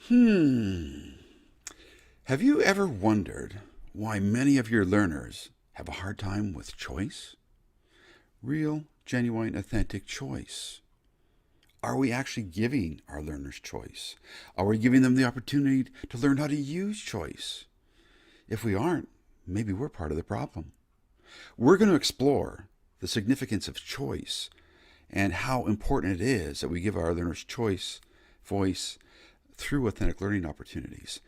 Hmm. Have you ever wondered why many of your learners have a hard time with choice? Real, genuine, authentic choice. Are we actually giving our learners choice? Are we giving them the opportunity to learn how to use choice? If we aren't, maybe we're part of the problem. We're going to explore the significance of choice and how important it is that we give our learners choice, voice, through authentic learning opportunities.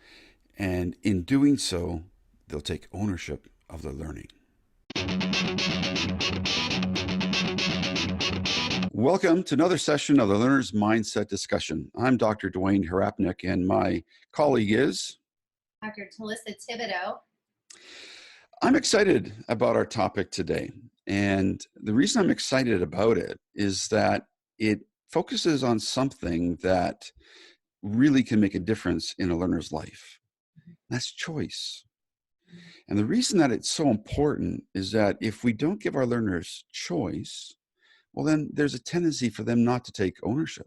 And in doing so, they'll take ownership of their learning. Welcome to another session of the Learner's Mindset Discussion. I'm Dr. Dwayne Harapnik, and my colleague is Dr. Talissa Thibodeau. I'm excited about our topic today. And the reason I'm excited about it is that it focuses on something that really can make a difference in a learner's life. That's choice. And the reason that it's so important is that if we don't give our learners choice, well, then there's a tendency for them not to take ownership.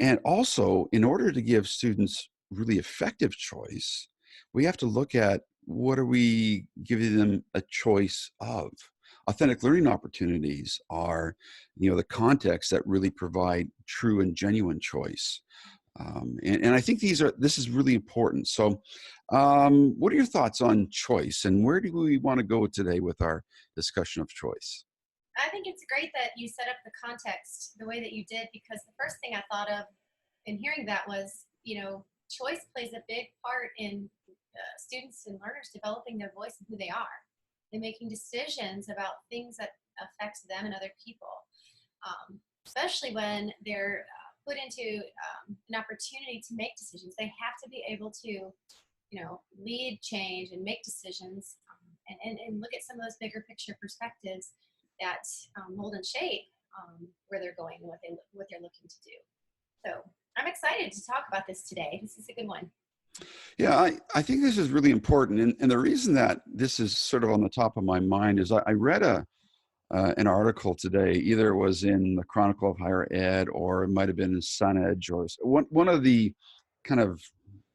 And also, in order to give students really effective choice, we have to look at what are we giving them a choice of. Authentic learning opportunities are, the context that really provide true and genuine choice. And I think this is really important. So, what are your thoughts on choice, and where do we want to go today with our discussion of choice? I think it's great that you set up the context the way that you did, because the first thing I thought of in hearing that was, choice plays a big part in students and learners developing their voice and who they are and making decisions about things that affect them and other people, especially when they're put into an opportunity to make decisions. They have to be able to lead change and make decisions, and look at some of those bigger picture perspectives that mold and shape where they're going and what they're looking to do. So I'm excited to talk about this today. This is a good one. Yeah, I think this is really important. And the reason that this is sort of on the top of my mind is I read an article today. Either it was in the Chronicle of Higher Ed, or it might have been in Sun Edge, or one of the kind of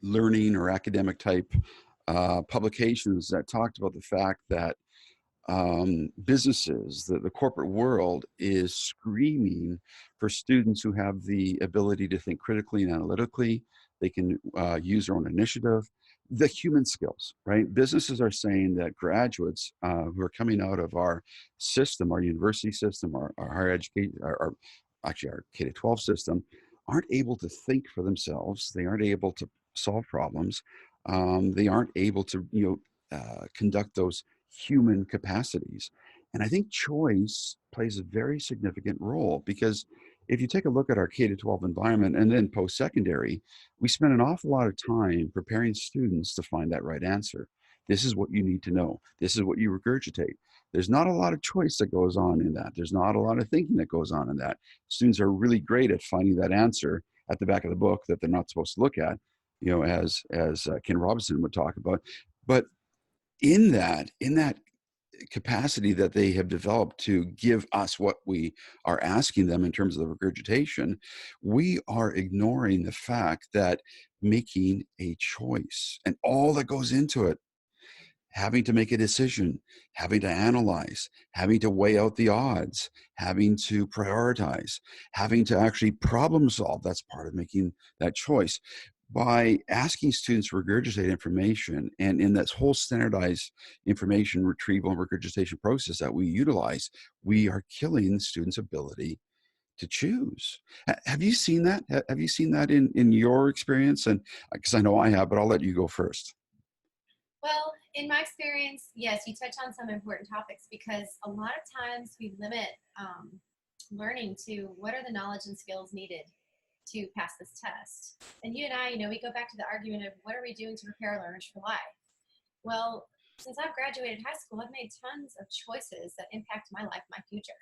learning or academic type publications that talked about the fact that businesses, the corporate world is screaming for students who have the ability to think critically and analytically. They can use their own initiative, the human skills, right? Businesses are saying that graduates who are coming out of our system, our university system, our higher education, actually our K-12 system, aren't able to think for themselves. They aren't able to solve problems. They aren't able to, conduct those human capacities. And I think choice plays a very significant role, because if you take a look at our K-12 environment and then post-secondary, we spend an awful lot of time preparing students to find that right answer. This is what you need to know. This is what you regurgitate. There's not a lot of choice that goes on in that. There's not a lot of thinking that goes on in that. Students are really great at finding that answer at the back of the book that they're not supposed to look at, as Ken Robinson would talk about. But in that capacity that they have developed to give us what we are asking them in terms of the regurgitation, we are ignoring the fact that making a choice and all that goes into it, having to make a decision, having to analyze, having to weigh out the odds, having to prioritize, having to actually problem solve, that's part of making that choice. By asking students to regurgitate information, and in that whole standardized information retrieval and regurgitation process that we utilize, we are killing students' ability to choose. Have you seen that? Have you seen that in your experience? And because I know I have, but I'll let you go first. Well, in my experience, yes, you touch on some important topics, because a lot of times we limit learning to what are the knowledge and skills needed to pass this test. And you and I, we go back to the argument of what are we doing to prepare our learners for life? Well, since I've graduated high school, I've made tons of choices that impact my life, my future,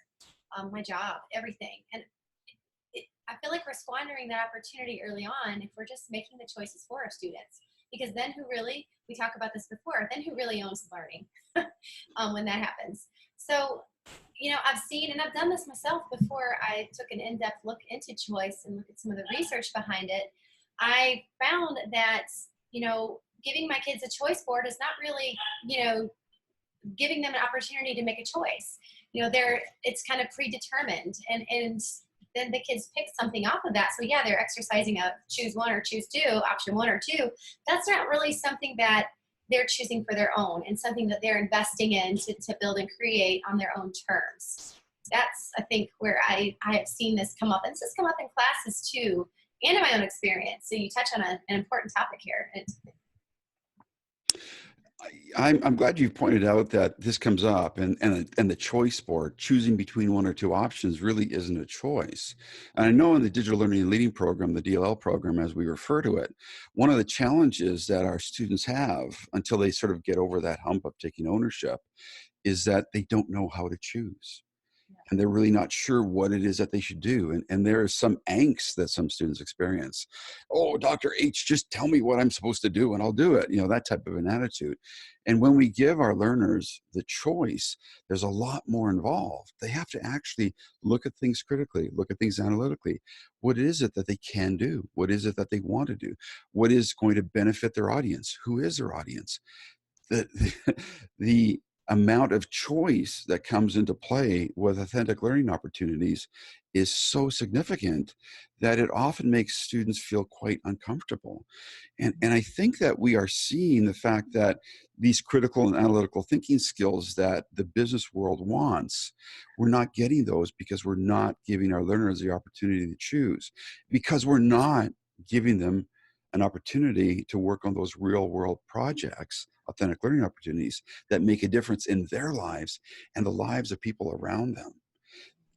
my job, everything. And I feel like we're squandering that opportunity early on if we're just making the choices for our students. Because then we talk about this before, then who really owns learning when that happens? So, I've seen, and I've done this myself before I took an in-depth look into choice and look at some of the research behind it. I found that, giving my kids a choice board is not really, giving them an opportunity to make a choice. It's kind of predetermined, and then the kids pick something off of that. So yeah, they're exercising a choose one or choose two, option one or two. That's not really something that they're choosing for their own, and something that they're investing in to build and create on their own terms. That's, I think, where I have seen this come up. And this has come up in classes too, and in my own experience. So you touch on an important topic here. I'm glad you've pointed out that this comes up, and the choice board, choosing between one or two options, really isn't a choice. And I know in the Digital Learning and Leading program, the DLL program, as we refer to it, one of the challenges that our students have until they sort of get over that hump of taking ownership is that they don't know how to choose, and they're really not sure what it is that they should do. And there is some angst that some students experience. Oh, Dr. H, just tell me what I'm supposed to do and I'll do it. That type of an attitude. And when we give our learners the choice, there's a lot more involved. They have to actually look at things critically, look at things analytically. What is it that they can do? What is it that they want to do? What is going to benefit their audience? Who is their audience? The amount of choice that comes into play with authentic learning opportunities is so significant that it often makes students feel quite uncomfortable. And I think that we are seeing the fact that these critical and analytical thinking skills that the business world wants, we're not getting those because we're not giving our learners the opportunity to choose, because we're not giving them an opportunity to work on those real world projects, authentic learning opportunities that make a difference in their lives and the lives of people around them.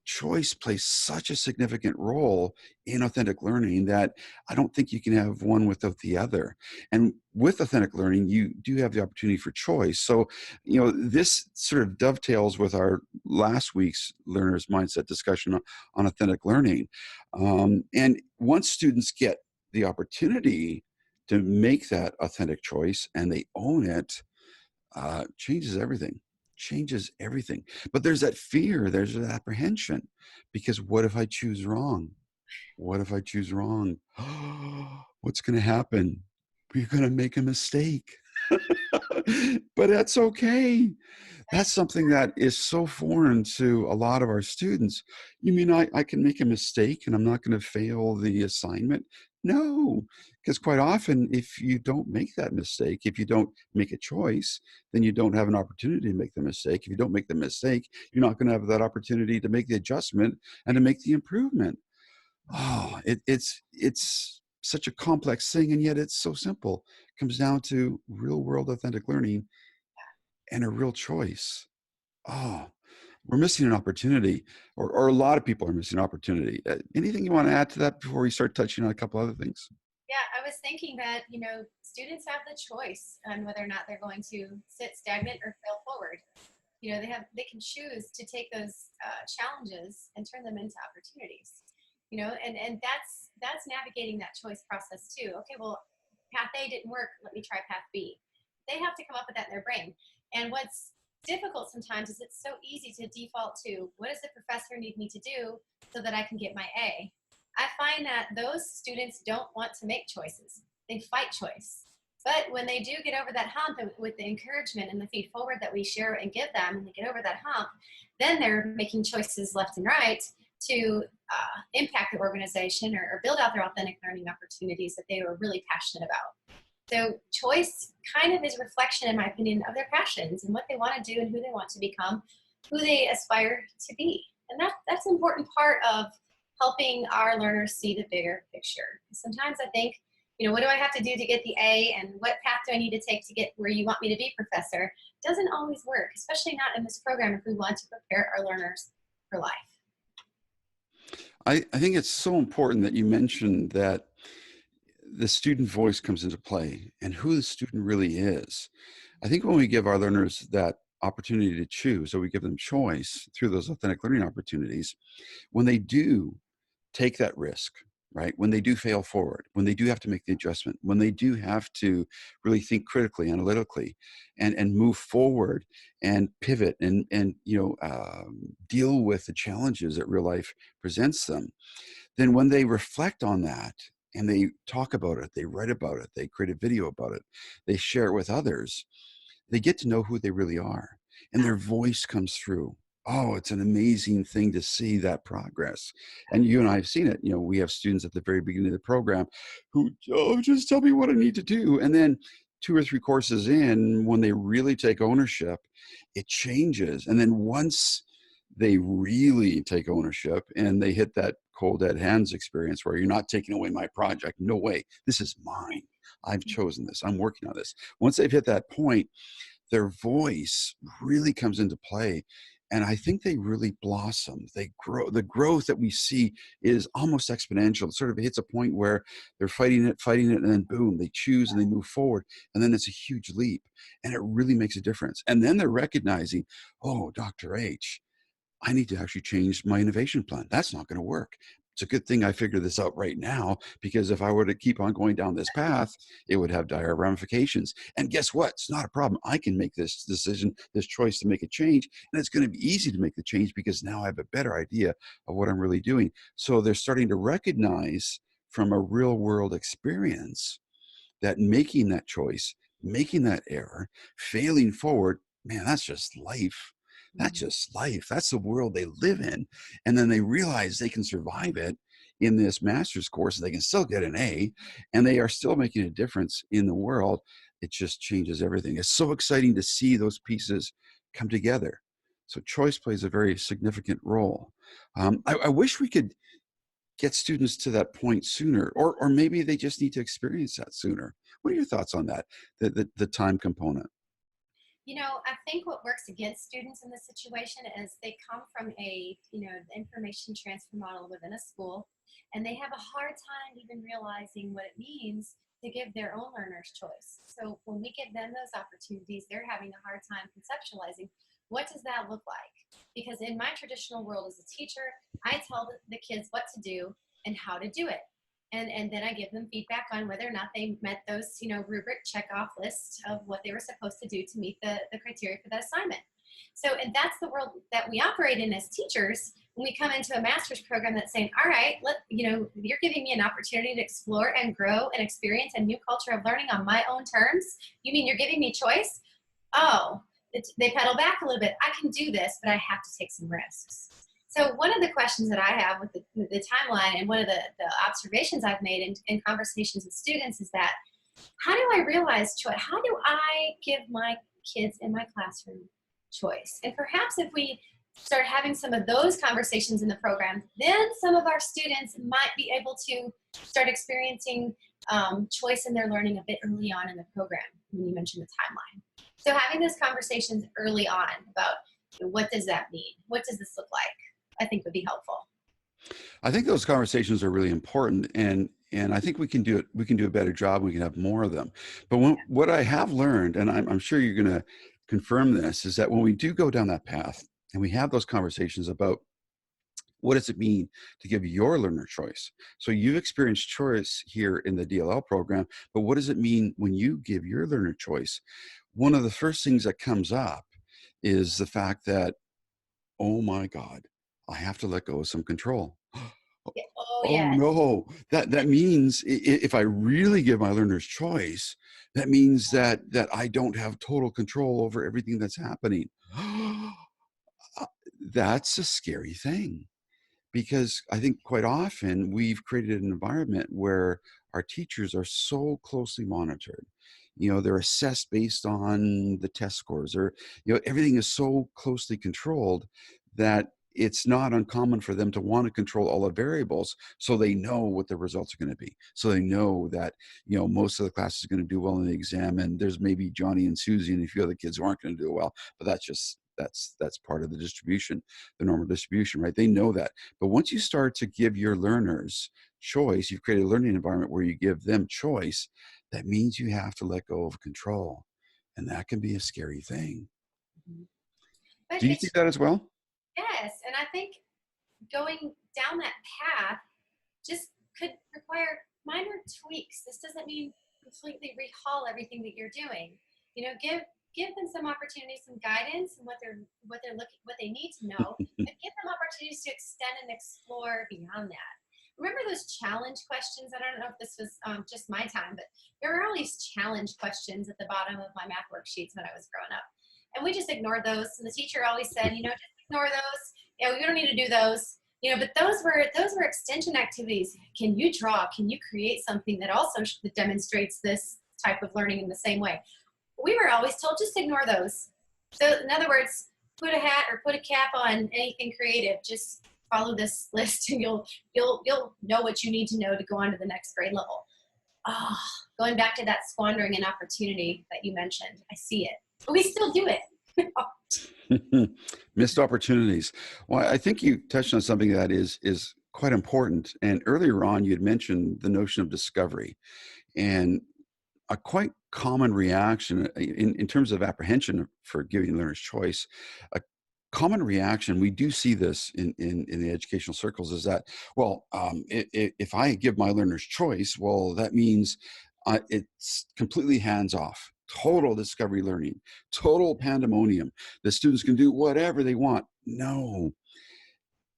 Choice plays such a significant role in authentic learning that I don't think you can have one without the other. And with authentic learning, you do have the opportunity for choice. So, this sort of dovetails with our last week's learners mindset discussion on authentic learning. And once students get the opportunity to make that authentic choice and they own it, changes everything. Changes everything. But there's that fear, there's that apprehension, because what if I choose wrong? What if I choose wrong? What's going to happen? You're going to make a mistake. But that's okay. That's something that is so foreign to a lot of our students. You mean I can make a mistake and I'm not going to fail the assignment? No, because quite often, if you don't make that mistake, if you don't make a choice, then you don't have an opportunity to make the mistake. If you don't make the mistake, you're not going to have that opportunity to make the adjustment and to make the improvement. Oh, it's such a complex thing, and yet it's so simple. It comes down to real world authentic learning and a real choice. Oh, we're missing an opportunity, or a lot of people are missing an opportunity. Anything you want to add to that before we start touching on a couple other things? Yeah, I was thinking that, students have the choice on whether or not they're going to sit stagnant or fail forward. They can choose to take those challenges and turn them into opportunities. And that's navigating that choice process too. Okay, well, path A didn't work. Let me try path B. They have to come up with that in their brain. And what's difficult sometimes is it's so easy to default to, what does the professor need me to do so that I can get my A? I find that those students don't want to make choices. They fight choice. But when they do get over that hump, and with the encouragement and the feed forward that we share and give them, and they get over that hump, then they're making choices left and right to impact the organization, or build out their authentic learning opportunities that they were really passionate about. So choice kind of is a reflection, in my opinion, of their passions and what they want to do and who they want to become, who they aspire to be. And that's an important part of helping our learners see the bigger picture. Sometimes I think, what do I have to do to get the A, and what path do I need to take to get where you want me to be, professor? Doesn't always work, especially not in this program if we want to prepare our learners for life. I think it's so important that you mentioned that the student voice comes into play and who the student really is. I think when we give our learners that opportunity to choose, or we give them choice through those authentic learning opportunities, when they do take that risk, right? When they do fail forward, when they do have to make the adjustment, when they do have to really think critically, analytically, and move forward and pivot and deal with the challenges that real life presents them, then when they reflect on that and they talk about it, they write about it, they create a video about it, they share it with others, they get to know who they really are, and their voice comes through. Oh, it's an amazing thing to see that progress. And you and I have seen it. You know, we have students at the very beginning of the program who, oh, just tell me what I need to do. And then 2 or 3 courses in, when they really take ownership, it changes. And then once they really take ownership and they hit that cold dead hands experience where you're not taking away my project. No way. This is mine. I've chosen this. I'm working on this. Once they've hit that point, their voice really comes into play. And I think they really blossom. They grow. The growth that we see is almost exponential. It sort of hits a point where they're fighting it, and then boom, they choose and they move forward. And then it's a huge leap. And it really makes a difference. And then they're recognizing, oh, Dr. H, I need to actually change my innovation plan. That's not going to work. It's a good thing I figured this out right now, because if I were to keep on going down this path, it would have dire ramifications. And guess what? It's not a problem. I can make this decision, this choice to make a change. And it's going to be easy to make the change because now I have a better idea of what I'm really doing. So they're starting to recognize from a real world experience that making that choice, making that error, failing forward, man, that's just life. That's just life. That's the world they live in. And then they realize they can survive it in this master's course. They can still get an A, and they are still making a difference in the world. It just changes everything. It's so exciting to see those pieces come together. So choice plays a very significant role. I wish we could get students to that point sooner, or maybe they just need to experience that sooner. What are your thoughts on that, the time component? You know, I think what works against students in this situation is they come from the information transfer model within a school, and they have a hard time even realizing what it means to give their own learners choice. So when we give them those opportunities, they're having a hard time conceptualizing what does that look like? Because in my traditional world as a teacher, I tell the kids what to do and how to do it. And then I give them feedback on whether or not they met those, rubric checkoff lists of what they were supposed to do to meet the criteria for the assignment. So, and that's the world that we operate in as teachers. When we come into a master's program that's saying, all right, you're giving me an opportunity to explore and grow and experience a new culture of learning on my own terms. You mean you're giving me choice? Oh, they pedal back a little bit. I can do this, but I have to take some risks. So one of the questions that I have with the timeline, and one of the observations I've made in conversations with students, is that how do I realize choice? How do I give my kids in my classroom choice? And perhaps if we start having some of those conversations in the program, then some of our students might be able to start experiencing choice in their learning a bit early on in the program, when you mentioned the timeline. So having those conversations early on about what does that mean? What does this look like? I think would be helpful. I think those conversations are really important, and I think we can do it. We can do a better job. We can have more of them. But what I have learned, and I'm sure you're going to confirm this, is that when we do go down that path and we have those conversations about what does it mean to give your learner choice? So you've experienced choice here in the DLL program, but what does it mean when you give your learner choice? One of the first things that comes up is the fact that, oh my God, I have to let go of some control. Yeah. Oh, Oh yes. no, that means if I really give my learners choice, that means that I don't have total control over everything that's happening. That's a scary thing, because I think quite often we've created an environment where our teachers are so closely monitored. You know, they're assessed based on the test scores, or, everything is so closely controlled that it's not uncommon for them to want to control all the variables, so they know what the results are going to be. So they know that, most of the class is going to do well in the exam, and there's maybe Johnny and Susie and a few other kids who aren't going to do well, but that's part of the distribution, the normal distribution, right? They know that. But once you start to give your learners choice, you've created a learning environment where you give them choice. That means you have to let go of control. And that can be a scary thing. Mhm. But Do you it's think that as well? yes, and I think going down that path just could require minor tweaks. This doesn't mean completely rehaul everything that you're doing. Give them some opportunities, some guidance, and what they need to know, but give them opportunities to extend and explore beyond that. remember those challenge questions? I don't know if this was just my time, but there were all these challenge questions at the bottom of my math worksheets when I was growing up. And we just ignored those. And the teacher always said, just ignore those. Yeah, we don't need to do those. But those were extension activities. Can you draw? Can you create something that also demonstrates this type of learning in the same way? We were always told just ignore those. So in other words, put a hat or put a cap on anything creative. Just follow this list, and you'll know what you need to know to go on to the next grade level. Oh, going back to that squandering an opportunity that you mentioned, I see it. But we still do it. Missed opportunities. Well, I think you touched on something that is quite important. And earlier on, you had mentioned the notion of discovery, and a quite common reaction in terms of apprehension for giving learners choice. A common reaction, we do see this in the educational circles, is that, well, if I give my learners choice, well, that means it's completely hands off, total discovery learning, total pandemonium. The students can do whatever they want. No,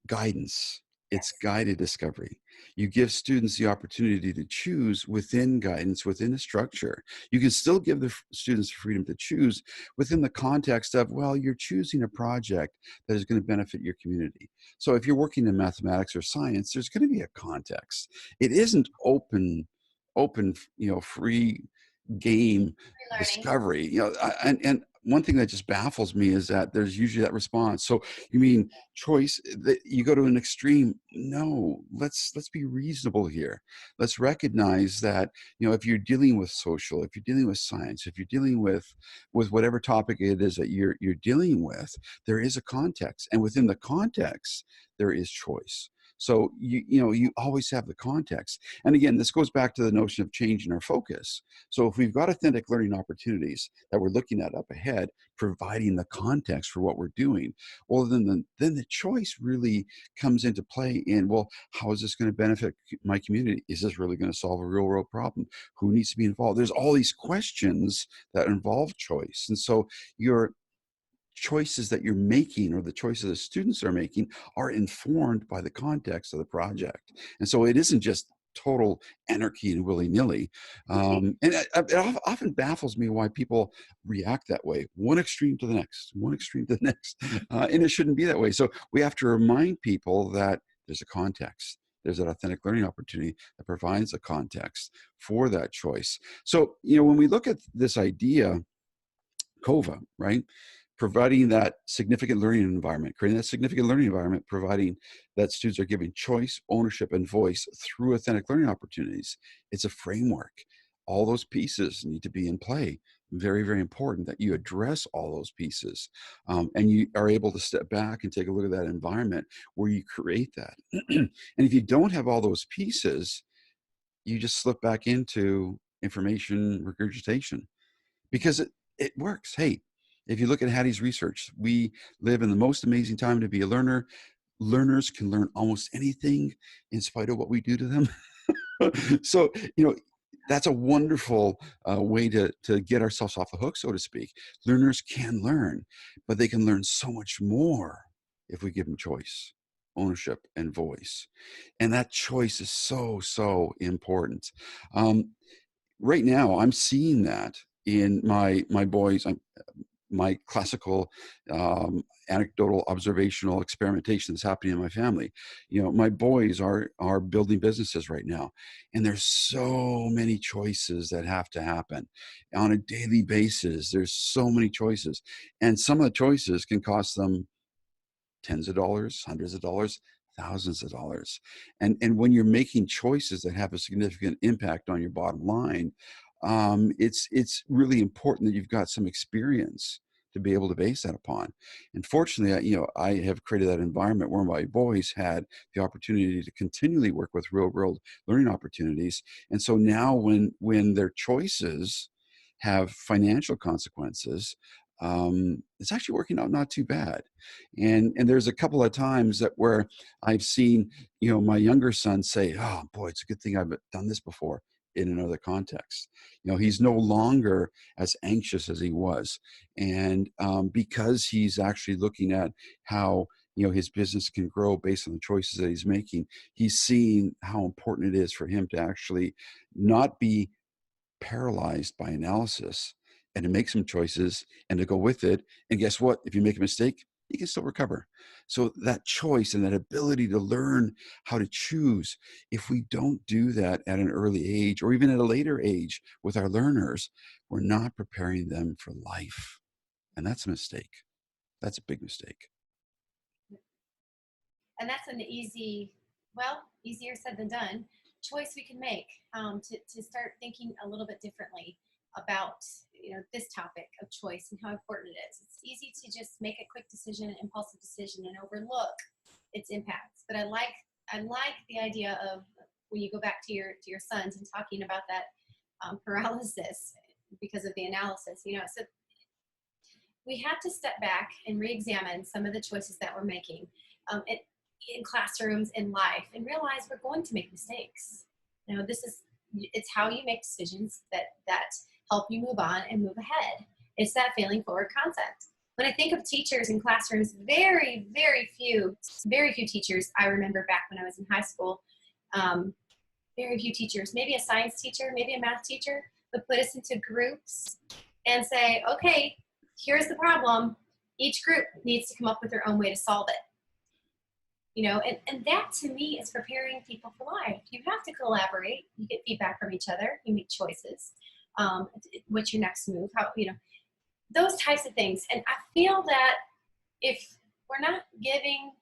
guidance. It's Yes. guided discovery. You give students the opportunity to choose within guidance, within a structure. You can still give the students freedom to choose within the context of, well, you're choosing a project that is going to benefit your community. So if you're working in mathematics or science, there's going to be a context. It isn't open, free game Relearning. discovery. And one thing that just baffles me is that there's usually that response. So you mean choice, that you go to an extreme? No, let's be reasonable here. Let's recognize that, if you're dealing with social, if you're dealing with science, if you're dealing with whatever topic it is that you're dealing with, there is a context, and within the context there is choice. So you always have the context. And again, this goes back to the notion of changing our focus. So if we've got authentic learning opportunities that we're looking at up ahead, providing the context for what we're doing, well, then the choice really comes into play in, well, how is this going to benefit my community? Is this really going to solve a real world problem? Who needs to be involved? There's all these questions that involve choice. And so your choices that you're making, or the choices the students are making, are informed by the context of the project. And so it isn't just total anarchy and willy-nilly. Right. And it often baffles me why people react that way, one extreme to the next, one extreme to the next. And it shouldn't be that way. So we have to remind people that there's a context. There's an authentic learning opportunity that provides a context for that choice. So, when we look at this idea, COVA, right? Providing that significant learning environment, creating that significant learning environment, providing that students are given choice, ownership, and voice through authentic learning opportunities. It's a framework. All those pieces need to be in play. Very, very important that you address all those pieces, and you are able to step back and take a look at that environment where you create that. And if you don't have all those pieces, you just slip back into information regurgitation, because it works. Hey, if you look at Hattie's research, we live in the most amazing time to be a learner. Learners can learn almost anything in spite of what we do to them. So, that's a wonderful way to get ourselves off the hook, so to speak. Learners can learn, but they can learn so much more if we give them choice, ownership, and voice. And that choice is so, so important. Right now, I'm seeing that in my boys. My classical anecdotal observational experimentation that's happening in my family. My boys are building businesses right now, and there's so many choices that have to happen on a daily basis. There's so many choices, and some of the choices can cost them tens of dollars, hundreds of dollars, thousands of dollars. And when you're making choices that have a significant impact on your bottom line, it's really important that you've got some experience to be able to base that upon. And fortunately, I have created that environment where my boys had the opportunity to continually work with real world learning opportunities. And so now when their choices have financial consequences, it's actually working out not too bad. And there's a couple of times that where I've seen, my younger son say, "Oh boy, it's a good thing I've done this before in another context." He's no longer as anxious as he was. And because he's actually looking at how his business can grow based on the choices that he's making. He's seeing how important it is for him to actually not be paralyzed by analysis and to make some choices and to go with it. And guess what? If you make a mistake, you can still recover. So that choice and that ability to learn how to choose, if we don't do that at an early age or even at a later age with our learners, we're not preparing them for life. And that's a mistake. That's a big mistake. And that's an easy, well, easier said than done, choice we can make, to start thinking a little bit differently about, this topic of choice and how important it is. It's easy to just make a quick decision, an impulsive decision, and overlook its impacts. But I like the idea of when you go back to your sons and talking about that, paralysis because of the analysis. So we have to step back and re-examine some of the choices that we're making, in classrooms, in life, and realize we're going to make mistakes. It's how you make decisions that help you move on and move ahead. It's that failing forward concept. When I think of teachers in classrooms, very few teachers I remember back when I was in high school. Very few teachers, maybe a science teacher, maybe a math teacher, would put us into groups and say, okay, here's the problem. Each group needs to come up with their own way to solve it. And that to me is preparing people for life. You have to collaborate. You get feedback from each other. You make choices. What's your next move? Those types of things. And I feel that if we're not giving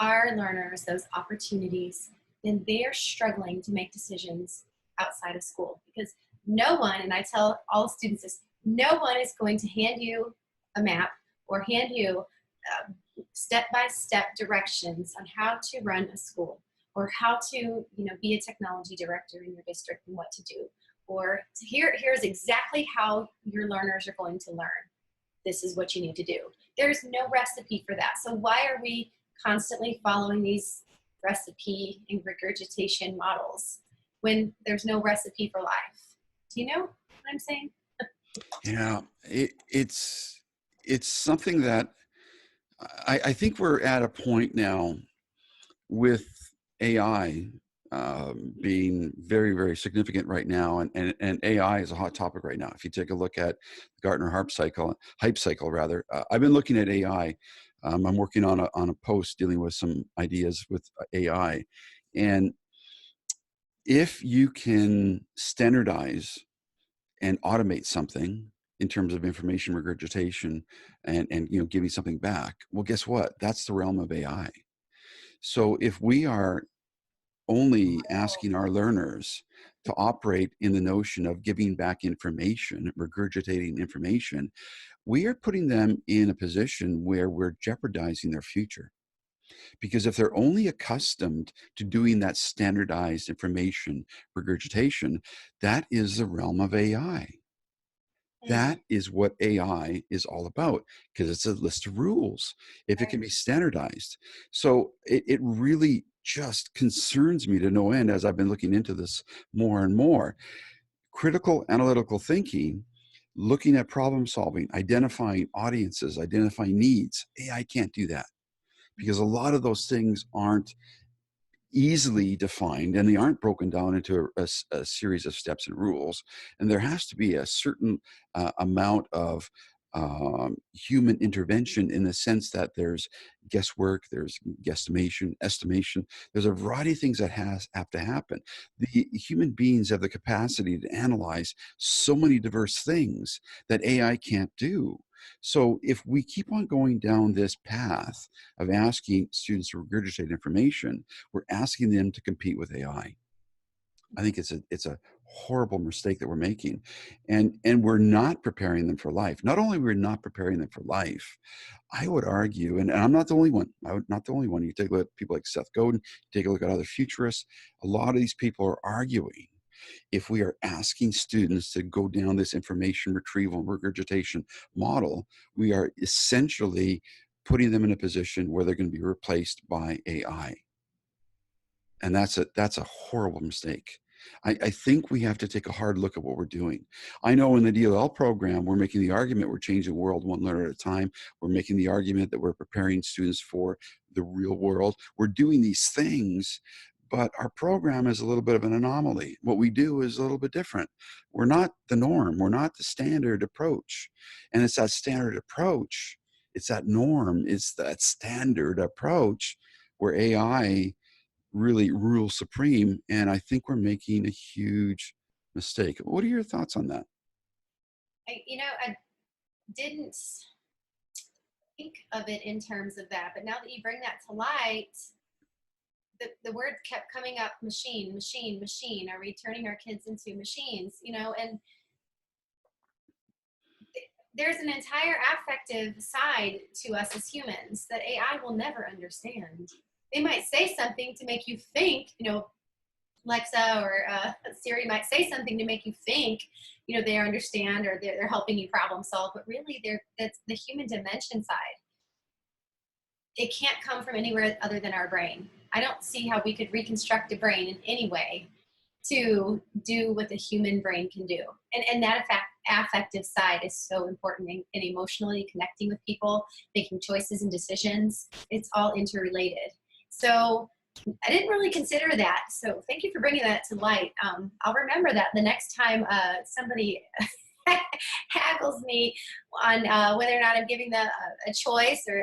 our learners those opportunities, then they're struggling to make decisions outside of school, because no one, and I tell all students this, no one is going to hand you a map or hand you step-by-step directions on how to run a school, or how to be a technology director in your district and what to do, or here's exactly how your learners are going to learn. This is what you need to do. There's no recipe for that. So why are we constantly following these recipe and regurgitation models when there's no recipe for life? Do you know what I'm saying? Yeah, it's something that I think we're at a point now with AI being very, very significant right now, and AI is a hot topic right now. If you take a look at the Gartner hype cycle rather, I've been looking at AI. I'm working on a post dealing with some ideas with AI, and if you can standardize and automate something in terms of information regurgitation and giving something back, well, guess what? That's the realm of AI. So if we are only asking our learners to operate in the notion of giving back information, regurgitating information, we are putting them in a position where we're jeopardizing their future. Because if they're only accustomed to doing that standardized information regurgitation, that is the realm of AI. Mm, That is what AI is all about, because it's a list of rules if it right. can be standardized. So it really just concerns me to no end as I've been looking into this more and more. Critical analytical thinking, looking at problem solving, identifying audiences, identifying needs. AI can't do that because a lot of those things aren't easily defined and they aren't broken down into a series of steps and rules. And there has to be a certain amount of human intervention, in the sense that there's guesswork, there's guesstimation, estimation, there's a variety of things that have to happen. The human beings have the capacity to analyze so many diverse things that AI can't do. So if we keep on going down this path of asking students to regurgitate information, we're asking them to compete with AI. I think it's a horrible mistake that we're making, and we're not preparing them for life. Not only we're not preparing them for life, I would argue, and I'm not the only one. I'm not the only one. You take a look at people like Seth Godin, take a look at other futurists. A lot of these people are arguing, if we are asking students to go down this information retrieval and regurgitation model, we are essentially putting them in a position where they're going to be replaced by AI. And that's a horrible mistake. I think we have to take a hard look at what we're doing. I know in the DLL program, we're making the argument we're changing the world one learner at a time. We're making the argument that we're preparing students for the real world. We're doing these things, but our program is a little bit of an anomaly. What we do is a little bit different. We're not the norm. We're not the standard approach. And it's that standard approach, it's that norm, it's that standard approach where AI really rules supreme. And I think we're making a huge mistake. What are your thoughts on that? I didn't think of it in terms of that, but now that you bring that to light, the word kept coming up: machine, machine, machine. Are we turning our kids into machines? And there's an entire affective side to us as humans that AI will never understand. They might say something to make you think, Alexa or Siri might say something to make you think, they understand, or they're helping you problem solve, but really that's the human dimension side. It can't come from anywhere other than our brain. I don't see how we could reconstruct a brain in any way to do what the human brain can do. And that affective side is so important in emotionally connecting with people, making choices and decisions. It's all interrelated. So I didn't really consider that. So thank you for bringing that to light. I'll remember that the next time somebody haggles me on whether or not I'm giving them a choice, or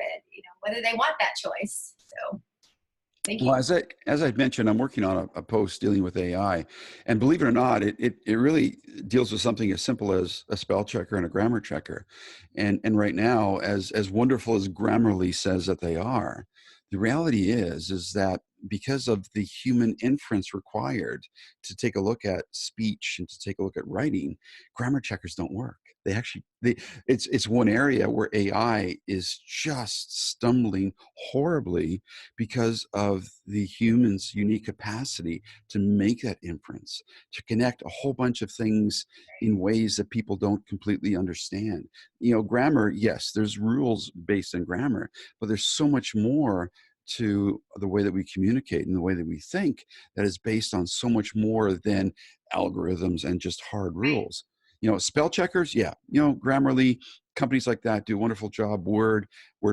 whether they want that choice. So thank you. Well, as I mentioned, I'm working on a post dealing with AI, and believe it or not, it really deals with something as simple as a spell checker and a grammar checker. And right now, as wonderful as Grammarly says that they are, the reality is that because of the human inference required to take a look at speech and to take a look at writing, grammar checkers don't work. It's one area where AI is just stumbling horribly because of the human's unique capacity to make that inference, to connect a whole bunch of things in ways that people don't completely understand. Grammar, yes, there's rules based on grammar, but there's so much more to the way that we communicate and the way that we think that is based on so much more than algorithms and just hard rules. Spell checkers, yeah, Grammarly, companies like that do a wonderful job. Word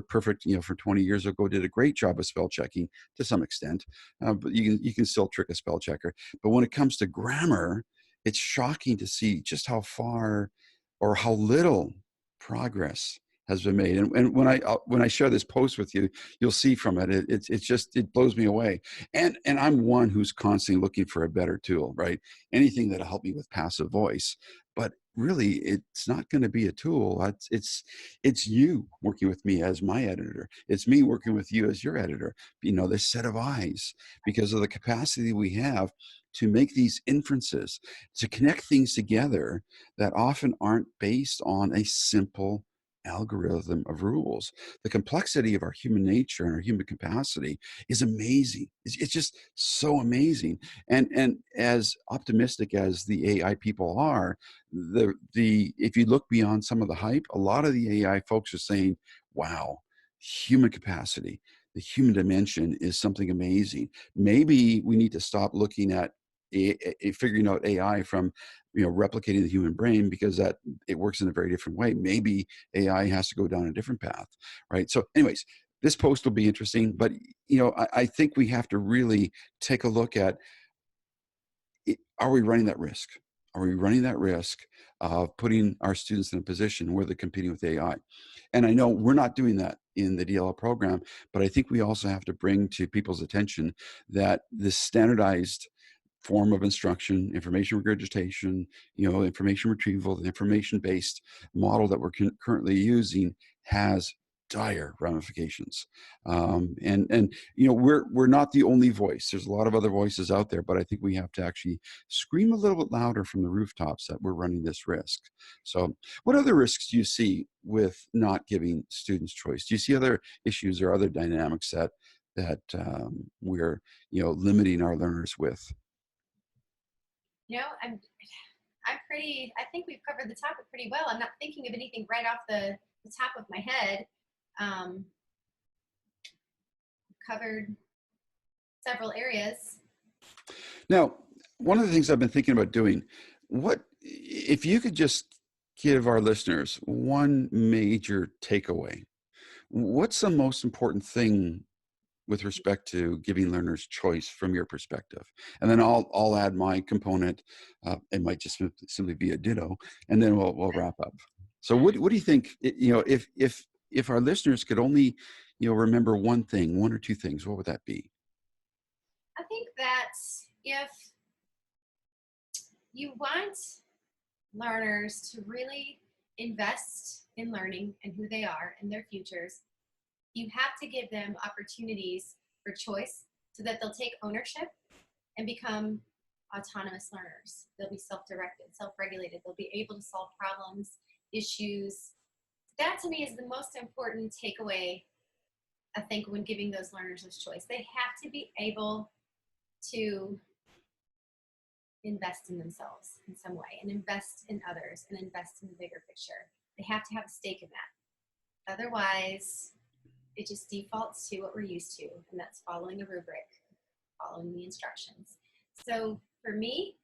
Perfect, for 20 years ago, did a great job of spell checking to some extent, but you can still trick a spell checker. But when it comes to grammar, it's shocking to see just how far or how little progress has been made. And when I share this post with you, you'll see from it, it blows me away. And I'm one who's constantly looking for a better tool, right? Anything that'll help me with passive voice. But really, it's not going to be a tool. It's you working with me as my editor. It's me working with you as your editor. This set of eyes, because of the capacity we have to make these inferences, to connect things together that often aren't based on a simple algorithm of rules. The complexity of our human nature and our human capacity is amazing. It's just so amazing. And as optimistic as the AI people are, if you look beyond some of the hype, a lot of the AI folks are saying, wow, human capacity, the human dimension is something amazing. Maybe we need to stop looking at figuring out AI from replicating the human brain, because that it works in a very different way. Maybe AI has to go down a different path, right? So anyways, this post will be interesting, but I think we have to really take a look at, are we running that risk? Are we running that risk of putting our students in a position where they're competing with AI? And I know we're not doing that in the DLL program, but I think we also have to bring to people's attention that this standardized form of instruction, information regurgitation, information retrieval, the information-based model that we're currently using has dire ramifications. We're not the only voice. There's a lot of other voices out there, but I think we have to actually scream a little bit louder from the rooftops that we're running this risk. So what other risks do you see with not giving students choice? Do you see other issues or other dynamics that we're limiting our learners with? I think we've covered the topic pretty well. I'm not thinking of anything right off the top of my head. Covered several areas. Now, one of the things I've been thinking about doing, what if you could just give our listeners one major takeaway? What's the most important thing with respect to giving learners choice from your perspective? And then I'll add my component. It might just simply be a ditto, and then we'll wrap up. So what do you think? If our listeners could only remember one thing, one or two things, what would that be? I think that if you want learners to really invest in learning and who they are and their futures, you have to give them opportunities for choice so that they'll take ownership and become autonomous learners. They'll be self-directed, self-regulated. They'll be able to solve problems, issues. That to me is the most important takeaway, I think, when giving those learners this choice. They have to be able to invest in themselves in some way, and invest in others, and invest in the bigger picture. They have to have a stake in that. Otherwise, it just defaults to what we're used to, and that's following a rubric, following the instructions. So for me,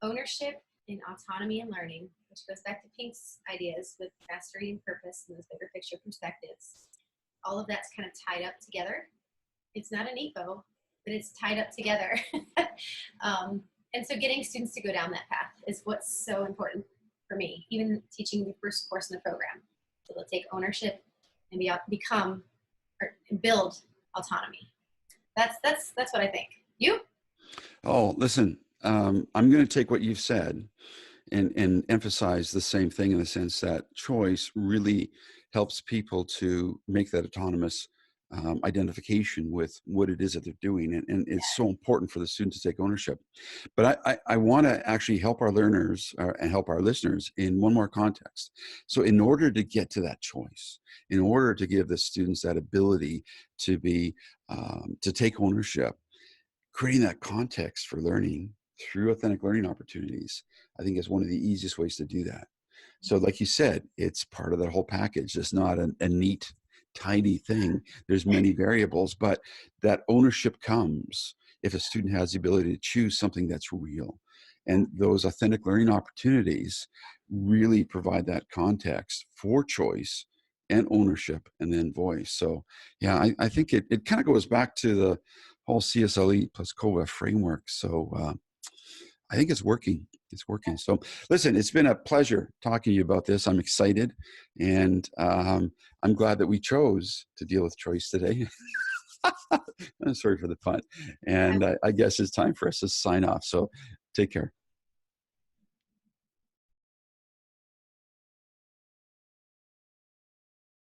ownership and autonomy and learning, which goes back to Pink's ideas with mastery and purpose and those bigger picture perspectives, all of that's kind of tied up together. It's not an eco, but it's tied up together. And so getting students to go down that path is what's so important for me, even teaching the first course in the program. So they'll take ownership and become or build autonomy. That's what I think. You? Oh, listen, I'm going to take what you've said and emphasize the same thing, in the sense that choice really helps people to make that autonomous identification with what it is that they're doing. And it's so important for the student to take ownership. But I want to actually help our learners and help our listeners in one more context. So in order to get to that choice, in order to give the students that ability to be, to take ownership, creating that context for learning through authentic learning opportunities, I think is one of the easiest ways to do that. So like you said, it's part of that whole package. It's not a neat, tidy thing. There's many variables, but that ownership comes if a student has the ability to choose something that's real. And those authentic learning opportunities really provide that context for choice and ownership and then voice. So yeah, I think it kind of goes back to the whole CSLE plus COVA framework. So I think it's working. It's working. So listen, it's been a pleasure talking to you about this. I'm excited, and I'm glad that we chose to deal with choice today. I'm sorry for the pun. And I guess it's time for us to sign off. So take care.